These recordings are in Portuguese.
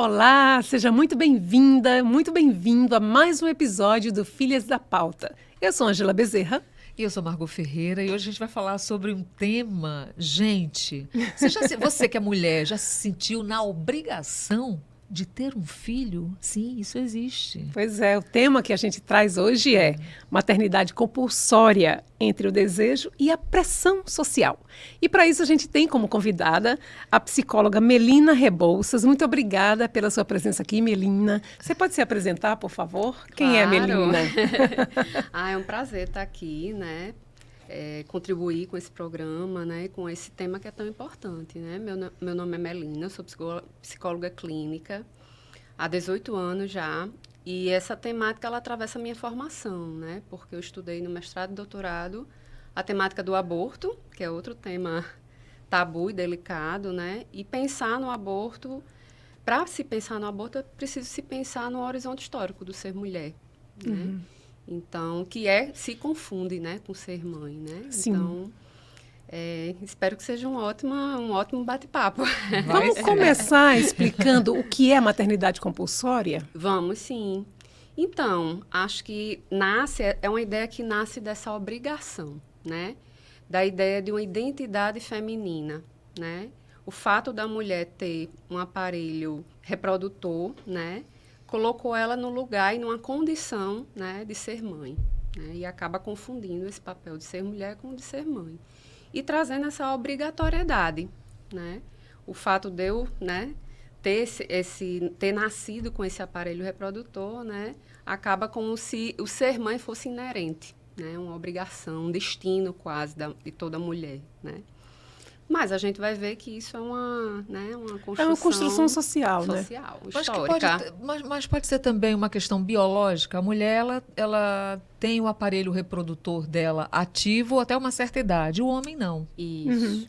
Olá, seja muito bem-vinda, muito bem-vindo a mais um episódio do Filhas da Pauta. Eu sou Ângela Bezerra. E eu sou Margot Ferreira e hoje a gente vai falar sobre um tema, gente, você que é mulher, já se sentiu na obrigação de ter um filho? Sim, isso existe. Pois é, o tema que a gente traz hoje é maternidade compulsória entre o desejo e a pressão social. E para isso a gente tem como convidada a psicóloga Melina Rebouças. Muito obrigada pela sua presença aqui, Melina. Você pode se apresentar, por favor? Quem é a Melina? É um prazer estar aqui, né? Contribuir com esse programa, né, com esse tema que é tão importante, né? Meu nome é Melina, eu sou psicóloga clínica há 18 anos já, e essa temática ela atravessa a minha formação, né? Porque eu estudei no mestrado e doutorado a temática do aborto, que é outro tema tabu e delicado, né? E pensar no aborto, para se pensar no aborto, é preciso se pensar no horizonte histórico do ser mulher, né? Então, se confunde, né, com ser mãe, né? Sim. Então, espero que seja um ótimo bate-papo. Vamos começar explicando o que é maternidade compulsória? Vamos, sim. Então, acho que é uma ideia que nasce dessa obrigação, né? Da ideia de uma identidade feminina, né? O fato da mulher ter um aparelho reprodutor, né? Colocou ela no lugar e numa condição, né, de ser mãe, né, e acaba confundindo esse papel de ser mulher com o de ser mãe. E trazendo essa obrigatoriedade, né? O fato de eu, né, ter nascido com esse aparelho reprodutor, né, acaba como se o ser mãe fosse inerente, né, uma obrigação, um destino quase de toda mulher, né? Mas a gente vai ver que isso é uma construção... É uma construção social, né? Histórica. Mas pode ser também uma questão biológica. A mulher, ela tem o aparelho reprodutor dela ativo até uma certa idade. O homem, não. Isso.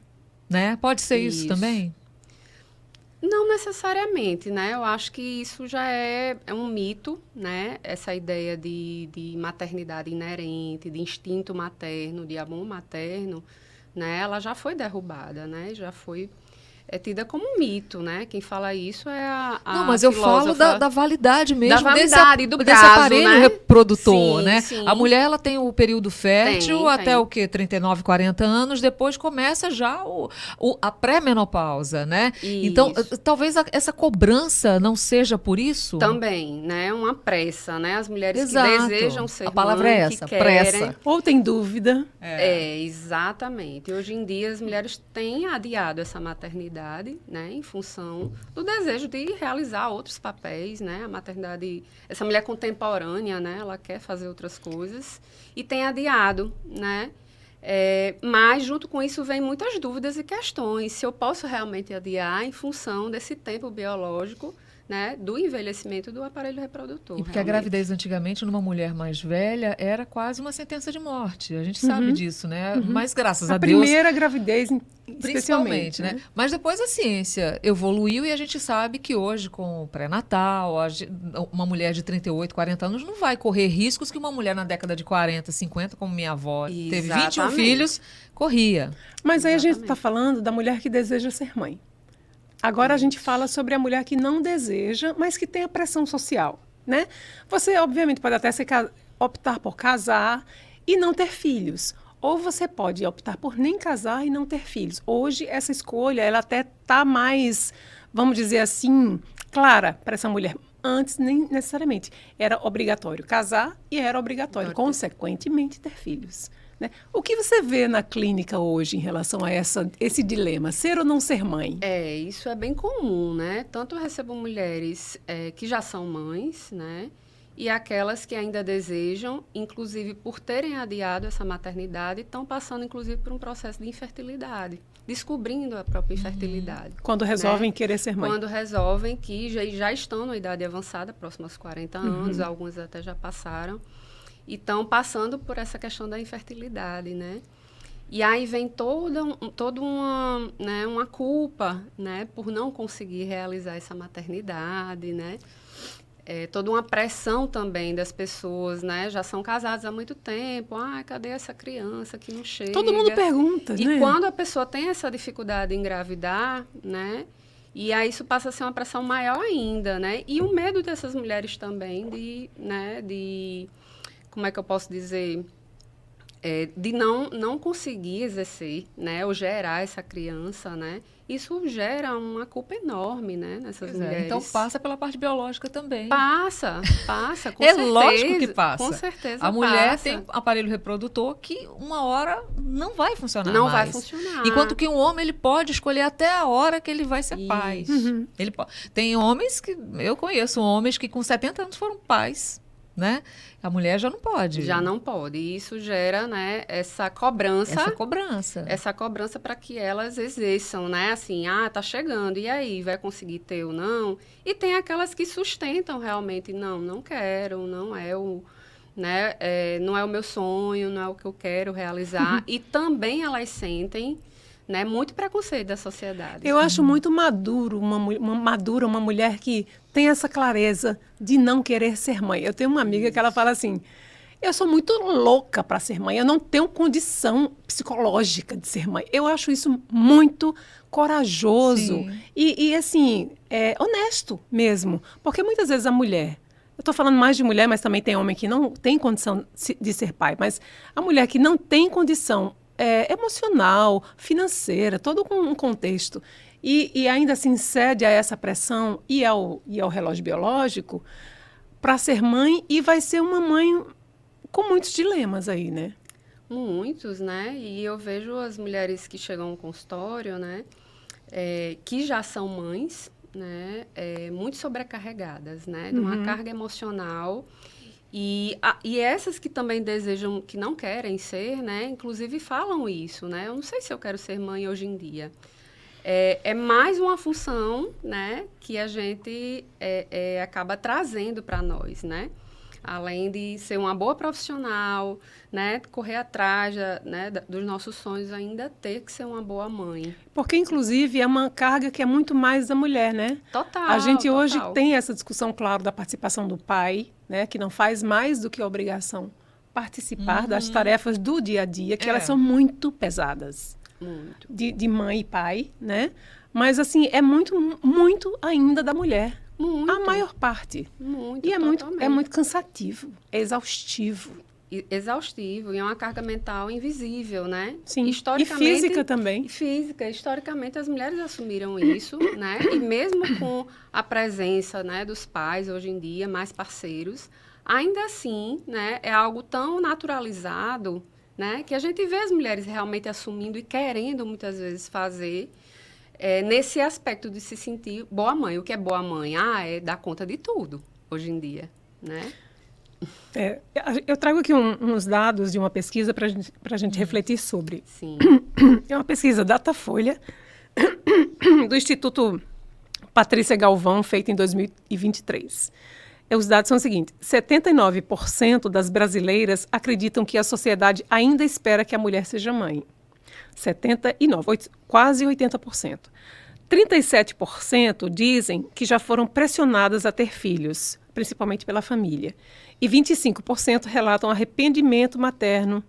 Né? Pode ser isso também? Não necessariamente, né? Eu acho que isso já é um mito, né? Essa ideia de maternidade inerente, de instinto materno, de amor materno, né? Ela já foi derrubada, né? Já foi tida como um mito, né? Quem fala isso é a Não, mas eu falo da validade mesmo, da validade, desse prazo, aparelho né? reprodutor, Sim, né? sim. A mulher, ela tem o período fértil até tem. o quê? 39, 40 anos, depois começa já a pré-menopausa, né? Isso. Então, talvez essa cobrança não seja por isso? Também, né? Uma pressa, né? As mulheres Exato. que desejam ser A palavra mãe, é essa, que querem, pressa. Ou tem dúvida? Exatamente. Hoje em dia, as mulheres têm adiado essa maternidade, né, em função do desejo de realizar outros papéis, né? A maternidade, essa mulher contemporânea, né, ela quer fazer outras coisas e tem adiado, né? Mas, junto com isso, vem muitas dúvidas e questões. Se eu posso realmente adiar em função desse tempo biológico, né, do envelhecimento do aparelho reprodutor. E porque a gravidez antigamente, numa mulher mais velha, era quase uma sentença de morte. A gente sabe disso, né? Mas graças a Deus... primeira gravidez, Principalmente, né? Mas depois a ciência evoluiu e a gente sabe que hoje, com o pré-natal, uma mulher de 38, 40 anos não vai correr riscos que uma mulher na década de 40, 50, como minha avó, teve 21 filhos, corria. Mas aí a gente está falando da mulher que deseja ser mãe. Agora a gente fala sobre a mulher que não deseja, mas que tem a pressão social, né? Você, obviamente, pode até optar por casar e não ter filhos. Ou você pode optar por nem casar e não ter filhos. Hoje, essa escolha, ela até está mais, vamos dizer assim, clara para essa mulher. Antes, nem necessariamente. Era obrigatório casar e era obrigatório, consequentemente, ter filhos. Né? O que você vê na clínica hoje em relação a esse dilema, ser ou não ser mãe? Isso é bem comum, né? Tanto eu recebo mulheres que já são mães, né? E aquelas que ainda desejam, inclusive por terem adiado essa maternidade, estão passando, inclusive, por um processo de infertilidade, descobrindo a própria infertilidade. Quando resolvem querer ser mãe. Quando resolvem que já estão na idade avançada, próximo aos 40 anos, algumas até já passaram, e estão passando por essa questão da infertilidade, né? E aí vem toda uma culpa, né, por não conseguir realizar essa maternidade, né? Toda uma pressão também das pessoas, né? Já são casadas há muito tempo. Cadê essa criança que não chega? Todo mundo pergunta, né? E quando a pessoa tem essa dificuldade em engravidar, né? E aí isso passa a ser uma pressão maior ainda, né? E o medo dessas mulheres também como é que eu posso dizer? De não conseguir exercer, né? Ou gerar essa criança, né? Isso gera uma culpa enorme, né? Nessas mulheres. Então passa pela parte biológica também. Passa, com é certeza. Lógico que passa. Com certeza a mulher passa. tem um aparelho reprodutor que uma hora não vai funcionar Não mais. vai funcionar. Enquanto que um homem ele pode escolher até a hora que ele vai ser pai. Uhum. Tem homens que eu conheço homens que com 70 anos foram pais, né? A mulher já não pode. Já não pode. E isso gera, né, essa cobrança. Essa cobrança para que elas exerçam, né? Assim, tá chegando, e aí, vai conseguir ter ou não? E tem aquelas que sustentam realmente, não quero, não é o, né, não é o meu sonho, não é o que eu quero realizar. E também elas sentem, né, muito preconceito da sociedade. Eu acho muito madura uma mulher que tem essa clareza de não querer ser mãe. Eu tenho uma amiga que ela fala assim, eu sou muito louca para ser mãe, eu não tenho condição psicológica de ser mãe. Eu acho isso muito corajoso e assim, honesto mesmo. Porque muitas vezes a mulher, eu estou falando mais de mulher, mas também tem homem que não tem condição de ser pai, mas a mulher que não tem condição emocional, financeira, todo um contexto, e ainda assim cede a essa pressão e ao relógio biológico para ser mãe, e vai ser uma mãe com muitos dilemas aí, né? Muitos, né? E eu vejo as mulheres que chegam ao consultório, né, que já são mães, né, muito sobrecarregadas, né, de uma carga emocional. E essas que também desejam, que não querem ser, né, inclusive falam isso, né? Eu não sei se eu quero ser mãe hoje em dia. É mais uma função, né, que a gente acaba trazendo para nós, né? Além de ser uma boa profissional, né, correr atrás dos nossos sonhos, ainda ter que ser uma boa mãe. Porque, inclusive, é uma carga que é muito mais da mulher, né? Total. A gente hoje tem essa discussão, claro, da participação do pai, né, que não faz mais do que a obrigação participar das tarefas do dia a dia, que elas são muito pesadas. Muito. De mãe e pai, né? Mas, assim, é muito, muito ainda da mulher. Muito. A maior parte. Muito, e é muito cansativo, é exaustivo. Exaustivo, e é uma carga mental invisível, né? Sim, e física também. Física. Historicamente, as mulheres assumiram isso, né? E mesmo com a presença, né, dos pais, hoje em dia, mais parceiros, ainda assim, né, é algo tão naturalizado, né, que a gente vê as mulheres realmente assumindo e querendo, muitas vezes, fazer nesse aspecto de se sentir boa mãe. O que é boa mãe? É dar conta de tudo, hoje em dia, né? Eu trago aqui uns dados de uma pesquisa para a gente refletir sobre. Sim. É uma pesquisa Datafolha, do Instituto Patrícia Galvão, feita em 2023. Os dados são os seguintes: 79% das brasileiras acreditam que a sociedade ainda espera que a mulher seja mãe. 79%, quase 80%. 37% dizem que já foram pressionadas a ter filhos, principalmente pela família. E 25% relatam arrependimento materno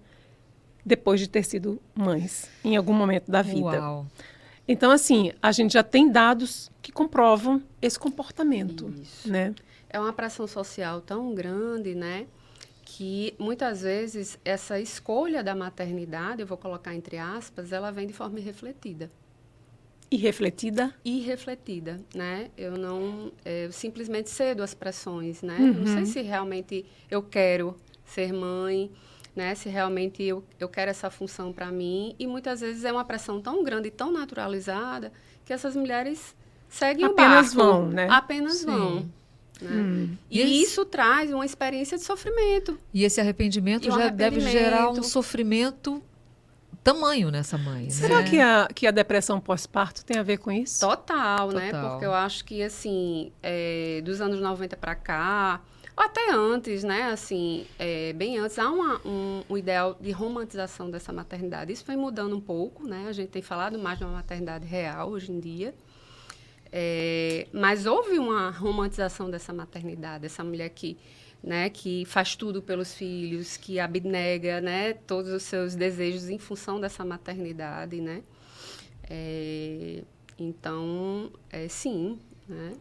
depois de ter sido mães, em algum momento da vida. Uau. Então, assim, a gente já tem dados que comprovam esse comportamento. Isso. Né? É uma pressão social tão grande, né? Que muitas vezes essa escolha da maternidade, eu vou colocar entre aspas, ela vem de forma irrefletida. Irrefletida, né? Eu simplesmente cedo as pressões, né? Não sei se realmente eu quero ser mãe, né? Se realmente eu quero essa função para mim. E muitas vezes é uma pressão tão grande e tão naturalizada que essas mulheres seguem o barco. Apenas vão, né? Apenas vão. Né? E isso traz uma experiência de sofrimento. E esse arrependimento já deve gerar um sofrimento tamanho nessa mãe. Será que a depressão pós-parto tem a ver com isso? Total, né? Porque eu acho que, assim, dos anos 90 para cá, ou até antes, né? Assim, bem antes, há um ideal de romantização dessa maternidade. Isso foi mudando um pouco, né? A gente tem falado mais de uma maternidade real hoje em dia. Mas houve uma romantização dessa maternidade, essa mulher que faz tudo pelos filhos, que abnega, né, todos os seus desejos em função dessa maternidade, né? Então, sim, né?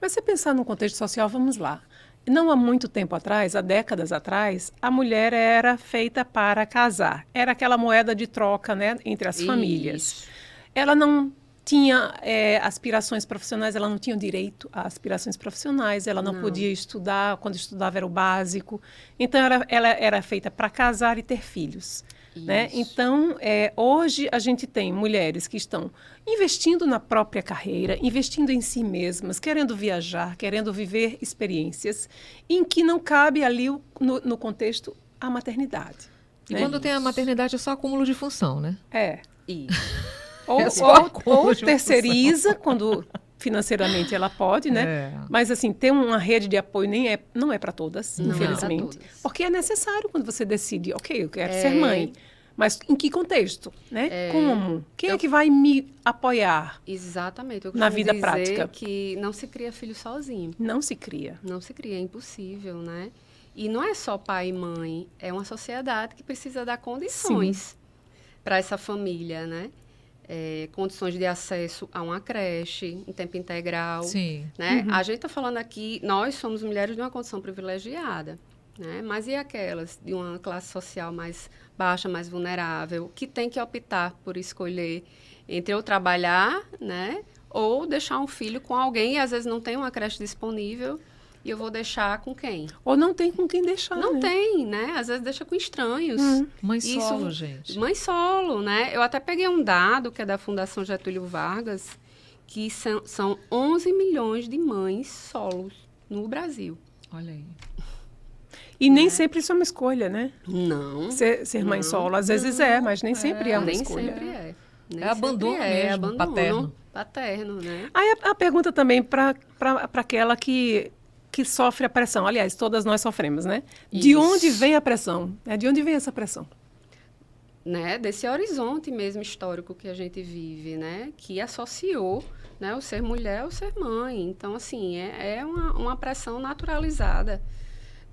Mas se pensar no contexto social, vamos lá. Não há muito tempo atrás, há décadas atrás, a mulher era feita para casar. Era aquela moeda de troca, né, entre as famílias. Isso. Ela não tinha aspirações profissionais, ela não tinha direito a aspirações profissionais, ela não podia estudar, quando estudava era o básico. Então, ela era feita para casar e ter filhos. Né? Então, hoje a gente tem mulheres que estão investindo na própria carreira, investindo em si mesmas, querendo viajar, querendo viver experiências, em que não cabe ali, no contexto, a maternidade. E né? quando tem a maternidade é só acúmulo de função, né? Isso. Ou terceiriza, quando financeiramente ela pode, né? Mas, assim, ter uma rede de apoio não é para todas, infelizmente. Não é pra todas. Porque é necessário quando você decide, ok, eu quero ser mãe. Mas em que contexto, né? Como? Quem é que vai me apoiar? Exatamente. Eu Na costumo vida dizer prática? que não se cria filho sozinho. Não se cria. Não se cria, é impossível, né? E não é só pai e mãe, é uma sociedade que precisa dar condições para essa família, né? Condições de acesso a uma creche em tempo integral. Sim. Né? A gente está falando aqui, nós somos mulheres de uma condição privilegiada, né? Mas e aquelas de uma classe social mais baixa, mais vulnerável, que tem que optar por escolher entre eu trabalhar, né? Ou deixar um filho com alguém, e às vezes não tem uma creche disponível, e eu vou deixar com quem? Ou não tem com quem deixar, Não né? tem, né? Às vezes deixa com estranhos. Mãe Isso- solo, gente. Mãe solo, né? Eu até peguei um dado que é da Fundação Getúlio Vargas, que são 11 milhões de mães solos no Brasil. Olha aí. E nem sempre isso é uma escolha, né? Não. Ser mãe solo, às vezes mas nem sempre é uma nem escolha. sempre é. Nem É abandono sempre mesmo, abandono paterno. paterno, né? Aí a pergunta também para aquela que sofre a pressão. Aliás, todas nós sofremos, né? De Isso. onde vem a pressão? De onde vem essa pressão? Né? Desse horizonte mesmo histórico que a gente vive, né? Que associou, né, o ser mulher ao ser mãe. Então, assim, é uma pressão naturalizada.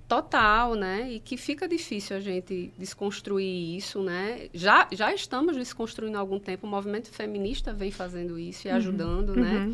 Total, né? E que fica difícil a gente desconstruir isso, né? Já estamos desconstruindo há algum tempo, o movimento feminista vem fazendo isso e ajudando, né?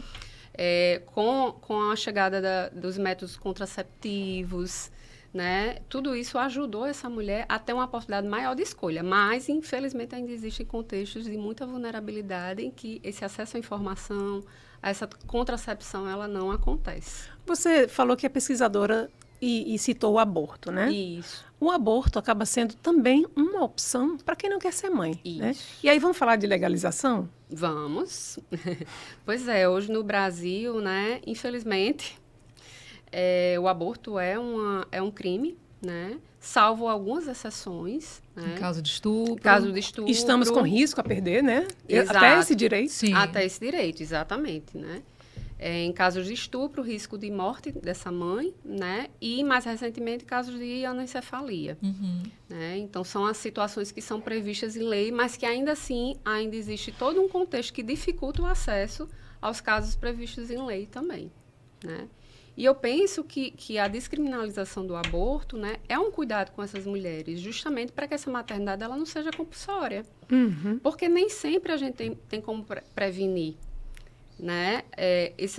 Com a chegada dos métodos contraceptivos, né? Tudo isso ajudou essa mulher a ter uma possibilidade maior de escolha, mas, infelizmente, ainda existem contextos de muita vulnerabilidade em que esse acesso à informação, essa contracepção, ela não acontece. Você falou que é pesquisadora e citou o aborto, né? Isso. O aborto acaba sendo também uma opção para quem não quer ser mãe, né? Isso. E aí vamos falar de legalização? Vamos. Pois é, hoje no Brasil, né, infelizmente, o aborto é um crime, né? Salvo algumas exceções, né? Em caso de estupro. Caso de estupro. Estamos com risco a perder, né? Exato. Até esse direito. Sim. Até esse direito, exatamente, né? Em casos de estupro, risco de morte dessa mãe, né? E, mais recentemente, casos de anencefalia. Né? Então, são as situações que são previstas em lei, mas que, ainda assim, ainda existe todo um contexto que dificulta o acesso aos casos previstos em lei também, né? E eu penso que a descriminalização do aborto, né, é um cuidado com essas mulheres, justamente para que essa maternidade ela não seja compulsória. Porque nem sempre a gente tem como prevenir. Né?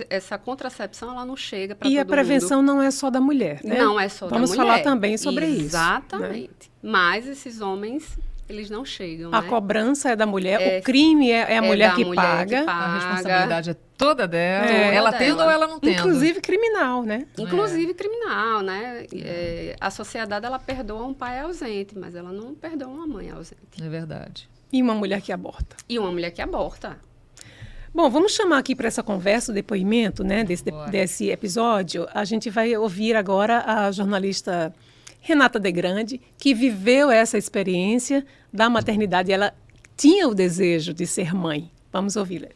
Essa contracepção ela não chega para todo E mundo. a prevenção não é só da mulher, né? Não é só da mulher. Vamos falar também sobre isso. Exatamente. Né? Mas esses homens, eles não chegam, A né? cobrança é da mulher, o crime é a mulher da que mulher paga. A responsabilidade é toda dela. É. Ela Toda tendo dela. ou ela não tendo. Inclusive criminal, né? Inclusive criminal, né? A sociedade, ela perdoa um pai ausente, mas ela não perdoa uma mãe ausente. É verdade. E uma mulher que aborta. E uma mulher que aborta. Bom, vamos chamar aqui para essa conversa, o depoimento, né, desse episódio. A gente vai ouvir agora a jornalista Renata De Grande, que viveu essa experiência da maternidade. Ela tinha o desejo de ser mãe. Vamos ouvi-la.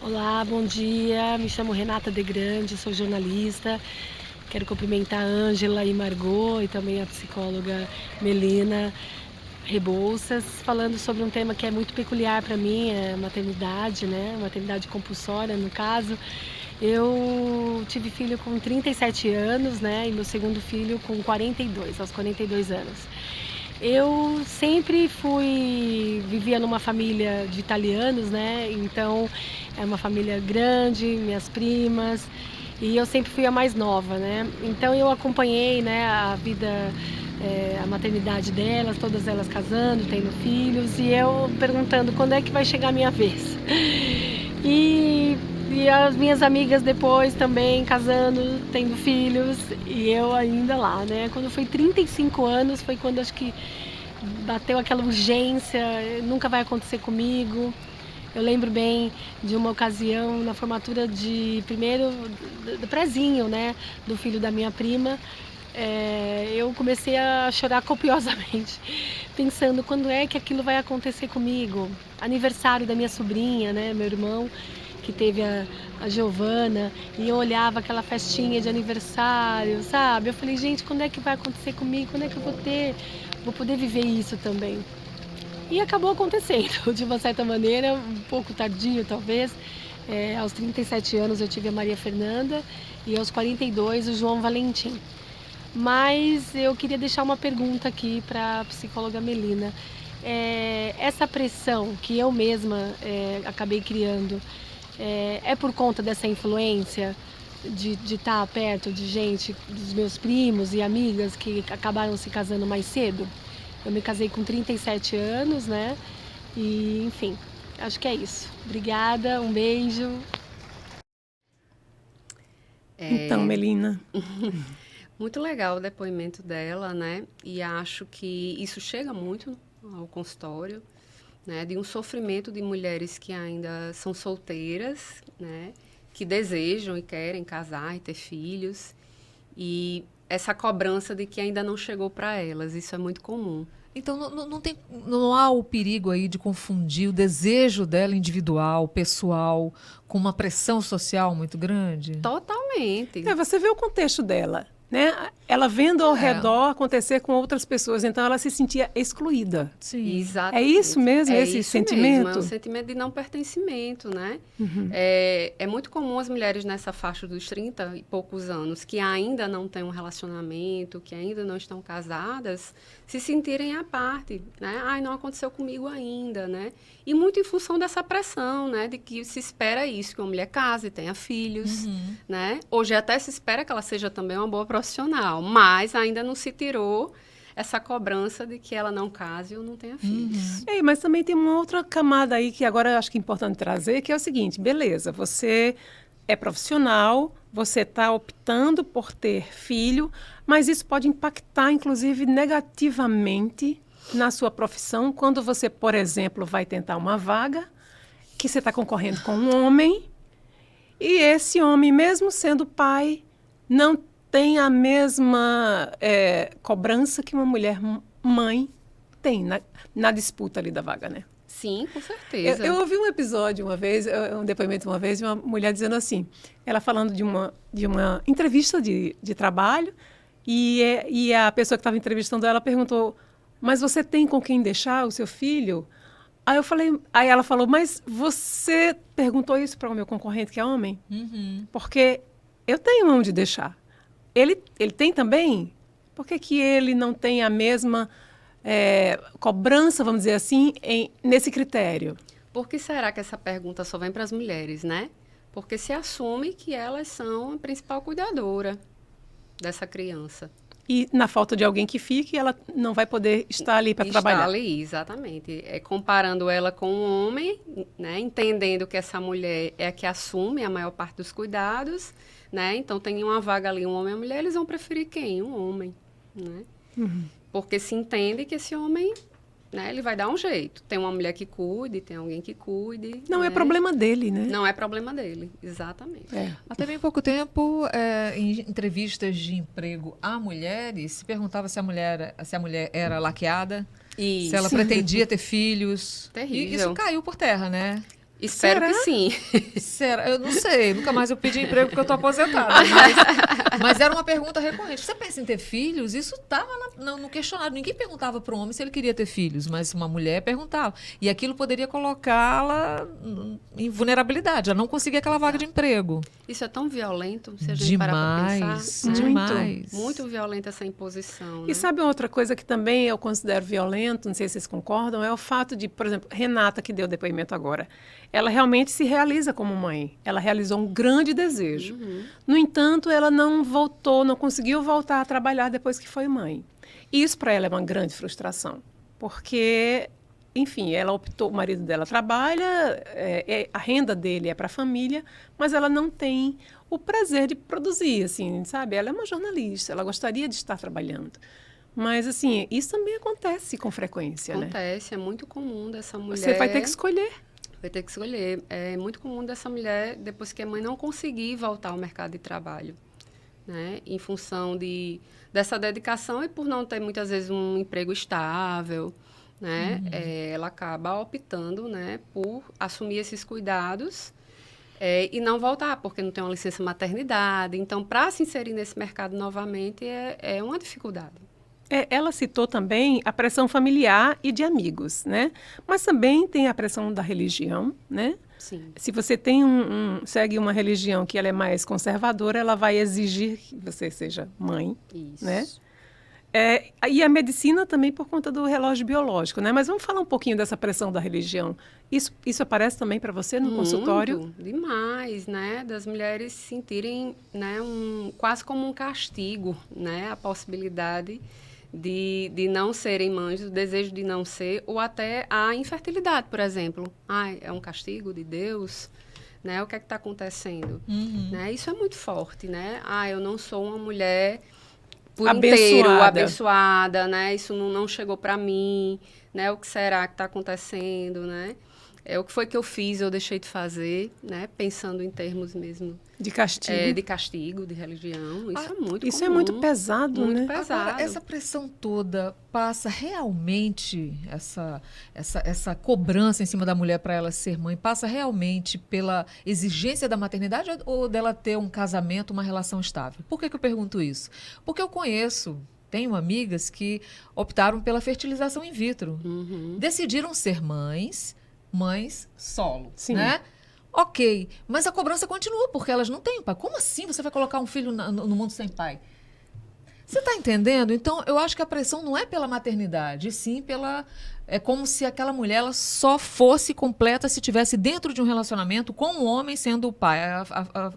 Olá, bom dia. Me chamo Renata De Grande, sou jornalista. Quero cumprimentar a Ângela e Margot e também a psicóloga Melina Rebouças, falando sobre um tema que é muito peculiar para mim, é maternidade, né? Maternidade compulsória, no caso. Eu tive filho com 37 anos, né? E meu segundo filho com 42, aos 42 anos. Eu sempre vivia numa família de italianos, né? Então, é uma família grande, minhas primas, e eu sempre fui a mais nova, né? Então, eu acompanhei, né, a vida, a maternidade delas, todas elas casando, tendo filhos, e eu perguntando quando é que vai chegar a minha vez. E as minhas amigas depois também casando, tendo filhos, e eu ainda lá, né? Quando foi 35 anos, foi quando acho que bateu aquela urgência, nunca vai acontecer comigo. Eu lembro bem de uma ocasião na formatura primeiro do prezinho, né? Do filho da minha prima. Eu comecei a chorar copiosamente, pensando quando é que aquilo vai acontecer comigo. Aniversário da minha sobrinha, né? Meu irmão, que teve a Giovana, e eu olhava aquela festinha de aniversário, sabe? Eu falei, gente, quando é que vai acontecer comigo? Quando é que eu vou poder viver isso também? E acabou acontecendo, de uma certa maneira, um pouco tardio talvez. Aos 37 anos eu tive a Maria Fernanda e aos 42 o João Valentim. Mas eu queria deixar uma pergunta aqui para a psicóloga Melina. Essa pressão que eu mesma acabei criando, é por conta dessa influência de estar perto de gente, dos meus primos e amigas que acabaram se casando mais cedo? Eu me casei com 37 anos, né? E, enfim, acho que é isso. Obrigada, um beijo. Então, Melina. Muito legal o depoimento dela, né? E acho que isso chega muito ao consultório, né? De um sofrimento de mulheres que ainda são solteiras, né? Que desejam e querem casar e ter filhos. E essa cobrança de que ainda não chegou para elas. Isso é muito comum. Então, não há o perigo aí de confundir o desejo dela individual, pessoal, com uma pressão social muito grande? Totalmente. Você vê o contexto dela, né? Ela vendo ao redor acontecer com outras pessoas, então ela se sentia excluída. Sim. Exatamente. É isso mesmo, esse isso sentimento? mesmo, é um sentimento de não pertencimento, né? Uhum. É muito comum as mulheres nessa faixa dos 30 e poucos anos, que ainda não têm um relacionamento, que ainda não estão casadas, se sentirem à parte, né? Ai, não aconteceu comigo ainda, né? E muito em função dessa pressão, né? De que se espera isso, que uma mulher case, tenha filhos, né? Hoje até se espera que ela seja também uma boa profissional, mas ainda não se tirou essa cobrança de que ela não case ou não tenha filhos. Mas também tem uma outra camada aí que agora eu acho que é importante trazer, que é o seguinte, beleza, você é profissional, você está optando por ter filho, mas isso pode impactar, inclusive, negativamente na sua profissão, quando você, por exemplo, vai tentar uma vaga, que você está concorrendo com um homem, e esse homem, mesmo sendo pai, não tem a mesma cobrança que uma mulher mãe tem na disputa ali da vaga, né? Sim, com certeza. Eu ouvi um episódio uma vez, um depoimento uma vez, de uma mulher dizendo assim, ela falando de uma entrevista de trabalho, e a pessoa que estava entrevistando ela perguntou, mas você tem com quem deixar o seu filho? Aí ela falou, mas você perguntou isso para o meu concorrente que é homem? Porque eu tenho onde deixar. Ele tem também? Por que ele não tem a mesma cobrança, vamos dizer assim, nesse critério? Por que será que essa pergunta só vem para as mulheres, né? Porque se assume que elas são a principal cuidadora dessa criança. E na falta de alguém que fique, ela não vai poder estar ali para trabalhar. Está ali, exatamente. Comparando ela com um homem, né? Entendendo que essa mulher é a que assume a maior parte dos cuidados, né? Então, tem uma vaga ali, um homem e uma mulher, eles vão preferir quem? Um homem, né? Porque se entende que esse homem, né, ele vai dar um jeito. Tem uma mulher que cuide, tem alguém que cuide. Não né? é problema dele, né? Não é problema dele, exatamente. Até bem pouco tempo, em entrevistas de emprego a mulheres, se perguntava se a mulher era laqueada, se ela pretendia ter filhos. Terrível. E isso caiu por terra, né? Espero Será? que sim. Será? Eu não sei, nunca mais eu pedi emprego porque eu tô aposentada. Mas era uma pergunta recorrente. Você pensa em ter filhos? Isso estava no questionário. Ninguém perguntava para o homem se ele queria ter filhos, mas uma mulher perguntava. E aquilo poderia colocá-la em vulnerabilidade. Ela não conseguia aquela vaga de emprego. Isso é tão violento, se a gente parar para pensar. Demais. Muito violenta essa imposição. E né? sabe outra coisa que também eu considero violento, não sei se vocês concordam, é o fato de, por exemplo, Renata, que deu depoimento agora, ela realmente se realiza como mãe. Ela realizou um grande desejo. No entanto, ela não conseguiu voltar a trabalhar depois que foi mãe. E isso para ela é uma grande frustração, porque, enfim, ela optou, o marido dela trabalha, a renda dele é para a família, mas ela não tem o prazer de produzir, assim, sabe? Ela é uma jornalista, ela gostaria de estar trabalhando. Mas, assim, isso também acontece com frequência, né? Acontece, é muito comum dessa mulher... Você vai ter que escolher. Vai ter que escolher. É muito comum dessa mulher, depois que a mãe não conseguir voltar ao mercado de trabalho, né? Em função dessa dedicação e por não ter, muitas vezes, um emprego estável, né? Ela acaba optando, né, por assumir esses cuidados e não voltar, porque não tem uma licença maternidade. Então, para se inserir nesse mercado novamente, é uma dificuldade. Ela citou também a pressão familiar e de amigos, né? Mas também tem a pressão da religião, né? Sim. Se você segue uma religião que ela é mais conservadora, ela vai exigir que você seja mãe, Isso. né? E a medicina também por conta do relógio biológico, né? Mas vamos falar um pouquinho dessa pressão da religião. Isso aparece também para você no consultório? Demais, né? Das mulheres sentirem, né, quase como um castigo, né? A possibilidade de não serem mães, o desejo de não ser, ou até a infertilidade, por exemplo. É um castigo de Deus, né? O que é que está acontecendo? Né? Isso é muito forte, né? Eu não sou uma mulher por inteiro abençoada, né? Isso não chegou para mim, né? O que será que está acontecendo, né? O que foi que eu fiz, eu deixei de fazer, né? Pensando em termos mesmo De castigo. de castigo, de religião. Isso é muito Isso comum. é muito pesado, Muito né? pesado. Agora, essa pressão toda passa realmente, essa cobrança em cima da mulher para ela ser mãe, passa realmente pela exigência da maternidade ou dela ter um casamento, uma relação estável? Por que eu pergunto isso? Porque eu tenho amigas que optaram pela fertilização in vitro. Decidiram ser mães solo, Sim. né? Ok, mas a cobrança continua, porque elas não têm pai. Como assim você vai colocar um filho no mundo sem pai? Você está entendendo? Então, eu acho que a pressão não é pela maternidade, e sim pela... É como se aquela mulher ela só fosse completa se estivesse dentro de um relacionamento com um homem sendo o pai, a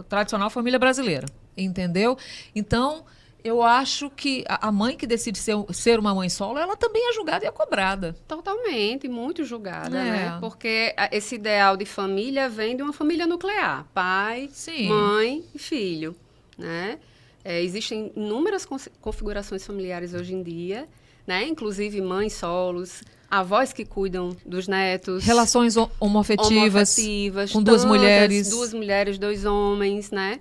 tradicional família brasileira. Entendeu? Então... Eu acho que a mãe que decide ser uma mãe solo, ela também é julgada e é cobrada. Totalmente, muito julgada, É. né? Porque esse ideal de família vem de uma família nuclear. Pai, Sim. mãe e filho, né? Existem inúmeras configurações familiares hoje em dia, né? Inclusive mães solos, avós que cuidam dos netos. Relações homoafetivas com duas tantas, mulheres. 2 mulheres, 2 homens, né?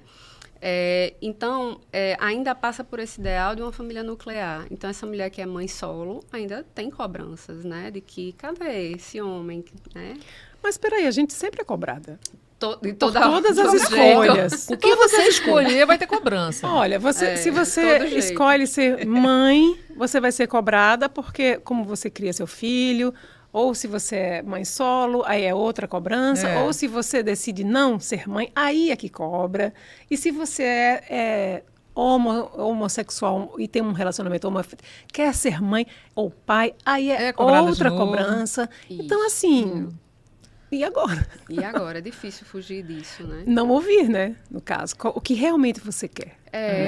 Então, ainda passa por esse ideal de uma família nuclear. Então, essa mulher que é mãe solo ainda tem cobranças, né? De que, cadê esse homem, né? Mas espera aí, a gente sempre é cobrada. De Por todas as todo escolhas. O que você escolher vai ter cobrança. Olha, se você todo jeito. escolhe ser mãe, você vai ser cobrada porque como você cria seu filho, ou se você é mãe solo, aí é outra cobrança, ou se você decide não ser mãe, aí é que cobra. E se você é homossexual e tem um relacionamento quer ser mãe ou pai, aí é cobrada outra de novo. cobrança. Isso. Então, assim, e agora? E agora? É difícil fugir disso, né? Não ouvir, né? No caso, o que realmente você quer.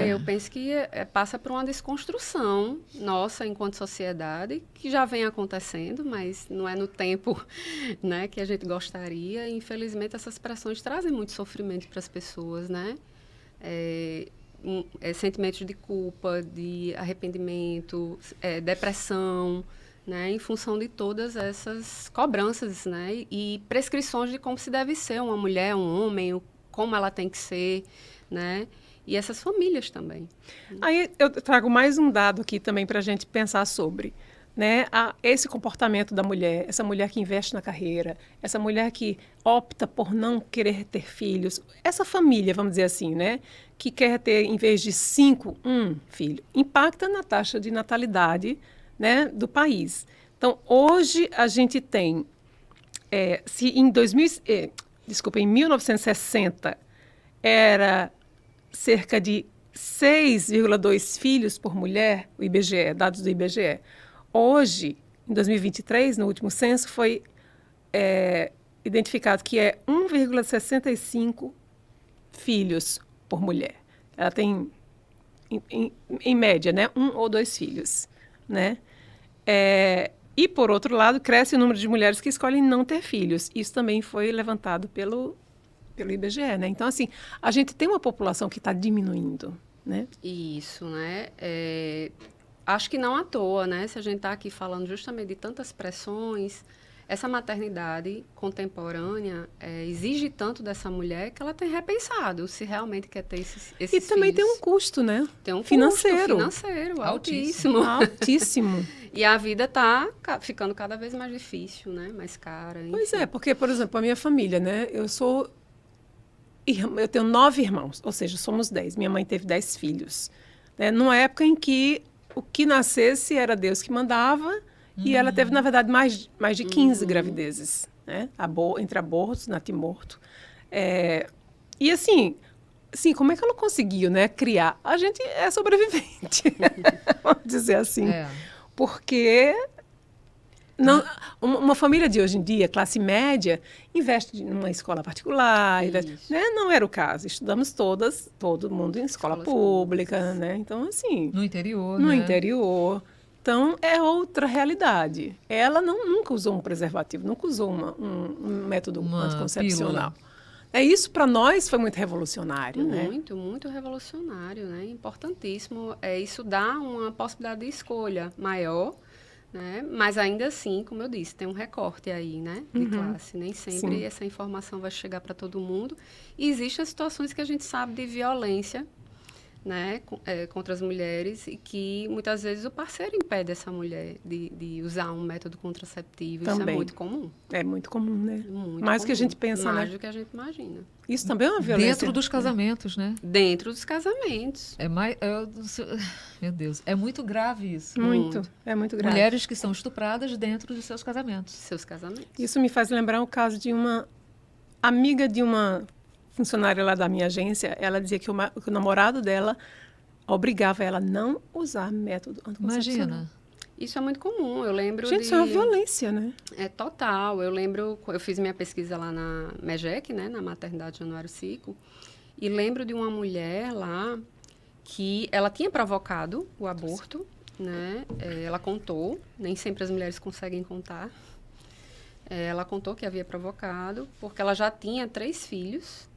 Eu penso que passa por uma desconstrução nossa enquanto sociedade, que já vem acontecendo, mas não é no tempo, né, que a gente gostaria. E, infelizmente, essas pressões trazem muito sofrimento para as pessoas, né? Sentimentos de culpa, de arrependimento, depressão, né, em função de todas essas cobranças, né, e prescrições de como se deve ser uma mulher, um homem, como ela tem que ser, né, e essas famílias também. Aí eu trago mais um dado aqui também para a gente pensar sobre. né, esse comportamento da mulher, essa mulher que investe na carreira, essa mulher que opta por não querer ter filhos, essa família, vamos dizer assim, né, que quer ter, em vez de 5, um filho, impacta na taxa de natalidade, né, do país. Então, hoje a gente tem, se em 1960 era cerca de 6,2 filhos por mulher, o IBGE, dados do IBGE. Hoje, em 2023, no último censo, foi identificado que é 1,65 filhos por mulher. Ela tem, em média, né, 1 ou 2 filhos, né? E, por outro lado, cresce o número de mulheres que escolhem não ter filhos. Isso também foi levantado pelo IBGE, né? Então, assim, a gente tem uma população que está diminuindo, né? Isso, né? Acho que não à toa, né? Se a gente está aqui falando justamente de tantas pressões, essa maternidade contemporânea exige tanto dessa mulher que ela tem repensado se realmente quer ter esses E também filhos. tem um custo, né? Tem um financeiro. custo financeiro altíssimo. Altíssimo. E a vida está ficando cada vez mais difícil, né? Mais cara. Enfim. Pois é, porque, por exemplo, a minha família, né? Eu tenho 9 irmãos, ou seja, somos 10. Minha mãe teve 10 filhos. Né? Numa época em que o que nascesse era Deus que mandava, e ela teve, na verdade, mais de 15 gravidezes, né? Entre abortos, natimorto. E assim, como é que ela conseguiu, né, criar? A gente é sobrevivente, vamos dizer assim. Porque não, uma família de hoje em dia, classe média, investe numa escola particular, né? Não era o caso. Estudamos todo mundo em escola pública, né? Então, assim... No interior, No né? interior. Então, é outra realidade. Ela nunca usou um preservativo, nunca usou um método anticoncepcional. Isso, para nós, foi muito revolucionário, né? Muito revolucionário, né? Importantíssimo. Isso dá uma possibilidade de escolha maior, né? Mas ainda assim, como eu disse, tem um recorte aí, né? De classe. Nem sempre essa informação vai chegar para todo mundo. E existem situações que a gente sabe de violência, né? Contra as mulheres, e que muitas vezes o parceiro impede essa mulher de usar um método contraceptivo. Também. Isso é muito comum. É muito comum, né? Muito mais do que a comum. gente pensa, mais né? do que a gente imagina. Isso também é uma violência. Dentro dos casamentos, né? Dentro dos casamentos. Meu Deus, é muito grave isso. É muito grave. Mulheres que são estupradas dentro de seus casamentos. Seus casamentos. Isso me faz lembrar o caso de uma amiga de uma funcionária lá da minha agência. Ela dizia que o namorado dela obrigava ela a não usar método anticoncepcional. Imagina. Isso é muito comum. Eu lembro Gente, isso é uma violência, né? Total. Eu lembro, eu fiz minha pesquisa lá na MEGEC, né, na Maternidade Januário Cico, e lembro de uma mulher lá que ela tinha provocado o aborto, né? Ela contou, nem sempre as mulheres conseguem contar. Ela contou que havia provocado, porque ela já tinha 3 filhos,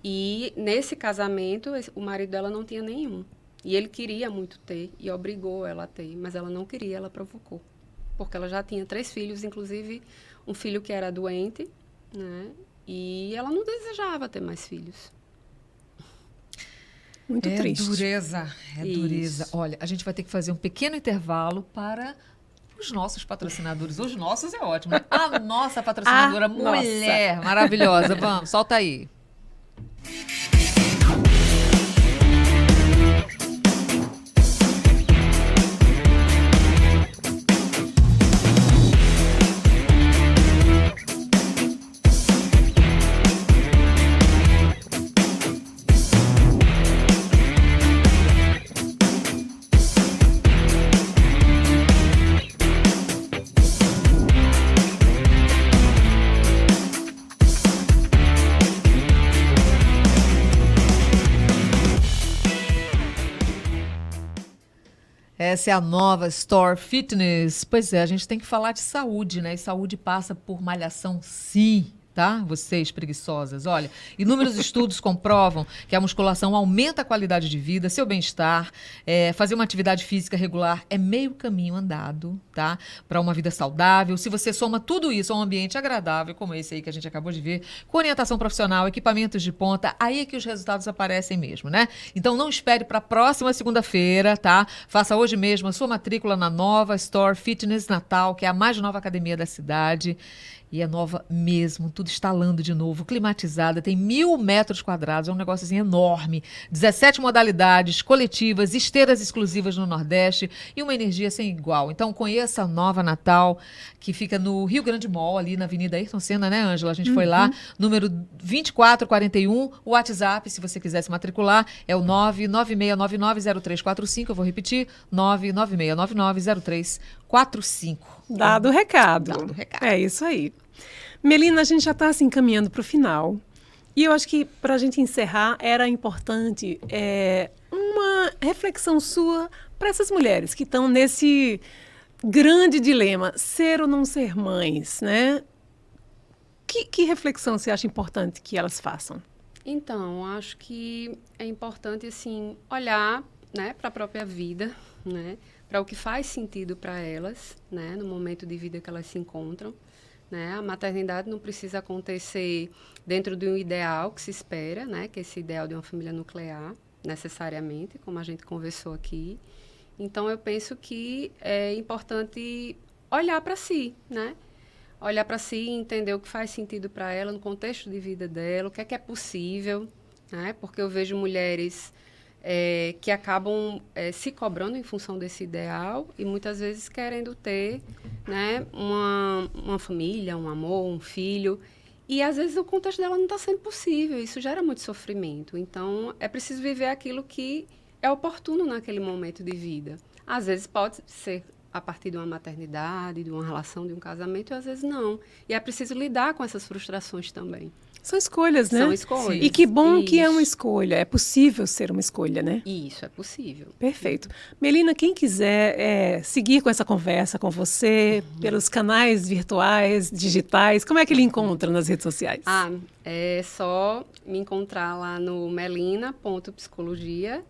e nesse casamento o marido dela não tinha nenhum. E ele queria muito ter, e obrigou ela a ter, mas ela não queria, ela provocou. Porque ela já tinha 3 filhos, inclusive um filho que era doente, né? E ela não desejava ter mais filhos. Muito triste. Dureza, dureza. Isso. Olha, a gente vai ter que fazer um pequeno intervalo para os nossos patrocinadores. Os nossos é ótimo, né? A nossa patrocinadora mulher maravilhosa. Vamos, solta aí. Essa é a nova Store Fitness. Pois é, a gente tem que falar de saúde, né? E saúde passa por malhação, sim. tá? Vocês preguiçosas. Olha, inúmeros estudos comprovam que a musculação aumenta a qualidade de vida, seu bem-estar, fazer uma atividade física regular é meio caminho andado, tá? Para uma vida saudável. Se você soma tudo isso a um ambiente agradável, como esse aí que a gente acabou de ver, com orientação profissional, equipamentos de ponta, aí é que os resultados aparecem mesmo, né? Então não espere para a próxima segunda-feira, tá? Faça hoje mesmo a sua matrícula na nova Store Fitness Natal, que é a mais nova academia da cidade. E é nova mesmo, tudo instalando de novo, climatizada, tem 1.000 metros quadrados, é um negócio assim enorme. 17 modalidades coletivas, esteiras exclusivas no Nordeste e uma energia sem igual. Então conheça a Nova Natal, que fica no Rio Grande Mall, ali na Avenida Ayrton Senna, né, Ângela? A gente foi lá, número 2441, o WhatsApp, se você quiser se matricular, é o 996990345, eu vou repetir, 996990345. Dado o recado. Dado o recado. É isso aí. Melina, a gente já está se encaminhando para o final. E eu acho que, para a gente encerrar, era importante uma reflexão sua para essas mulheres que estão nesse grande dilema, ser ou não ser mães, né? Que reflexão você acha importante que elas façam? Então, acho que é importante, assim, olhar, né, para a própria vida, né, para o que faz sentido para elas, né, no momento de vida que elas se encontram. Né? A maternidade não precisa acontecer dentro de um ideal que se espera, né, que é esse ideal de uma família nuclear, necessariamente, como a gente conversou aqui. Então, eu penso que é importante olhar para si, né? Olhar para si e entender o que faz sentido para ela no contexto de vida dela, o que é possível, né? Porque eu vejo mulheres que acabam se cobrando em função desse ideal e muitas vezes querendo ter, né, uma família, um amor, um filho. E às vezes o contexto dela não está sendo possível, isso gera muito sofrimento. Então é preciso viver aquilo que é oportuno naquele momento de vida. Às vezes pode ser a partir de uma maternidade, de uma relação, de um casamento, e às vezes não. E é preciso lidar com essas frustrações também. São escolhas, né? São escolhas. E que bom que é uma Isso. escolha. É possível ser uma escolha, né? Isso, é possível. Perfeito. Melina, quem quiser seguir com essa conversa com você, pelos canais virtuais, digitais, como é que ele encontra nas redes sociais? É só me encontrar lá no melina.psicologia,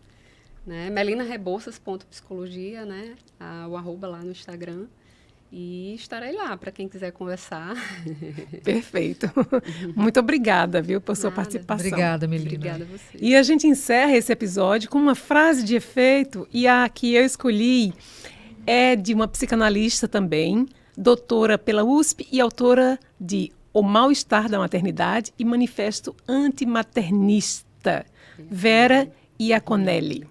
né? melinarebouças.psicologia, né? O @ lá no Instagram. E estarei lá para quem quiser conversar. Perfeito. Muito obrigada, viu, por sua Nada. participação. Obrigada, Melina. Obrigada a você. E a gente encerra esse episódio com uma frase de efeito, e a que eu escolhi é de uma psicanalista também, doutora pela USP e autora de O Mal-Estar da Maternidade e Manifesto Antimaternista, Vera Iaconelli.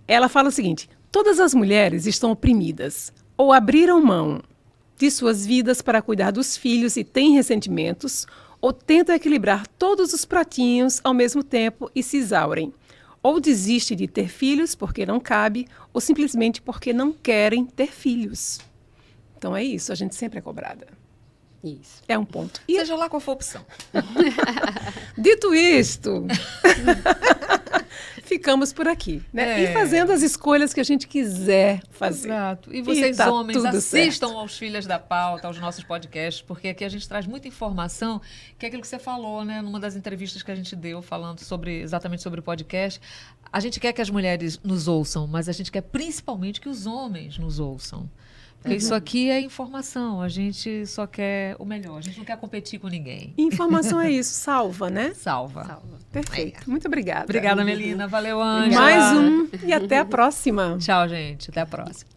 Ela fala o seguinte: todas as mulheres estão oprimidas, ou abriram mão de suas vidas para cuidar dos filhos e têm ressentimentos, ou tentam equilibrar todos os pratinhos ao mesmo tempo e se exaurem. Ou desistem de ter filhos porque não cabe, ou simplesmente porque não querem ter filhos. Então é isso, a gente sempre é cobrada. Isso. É um ponto. E Seja lá qual for a opção. dito isto, ficamos por aqui, né? E fazendo as escolhas que a gente quiser fazer. Exato. E vocês, tá homens, tudo assistam certo. aos Filhas da Pauta, aos nossos podcasts, porque aqui a gente traz muita informação, que é aquilo que você falou, né? Numa das entrevistas que a gente deu, falando exatamente sobre o podcast. A gente quer que as mulheres nos ouçam, mas a gente quer principalmente que os homens nos ouçam. Porque isso aqui é informação, a gente só quer o melhor, a gente não quer competir com ninguém. Informação é isso, salva, né? Salva. Salva. Perfeito. Muito obrigada. Obrigada, Melina. Valeu, Ângela. Mais um e até a próxima. Tchau, gente. Até a próxima.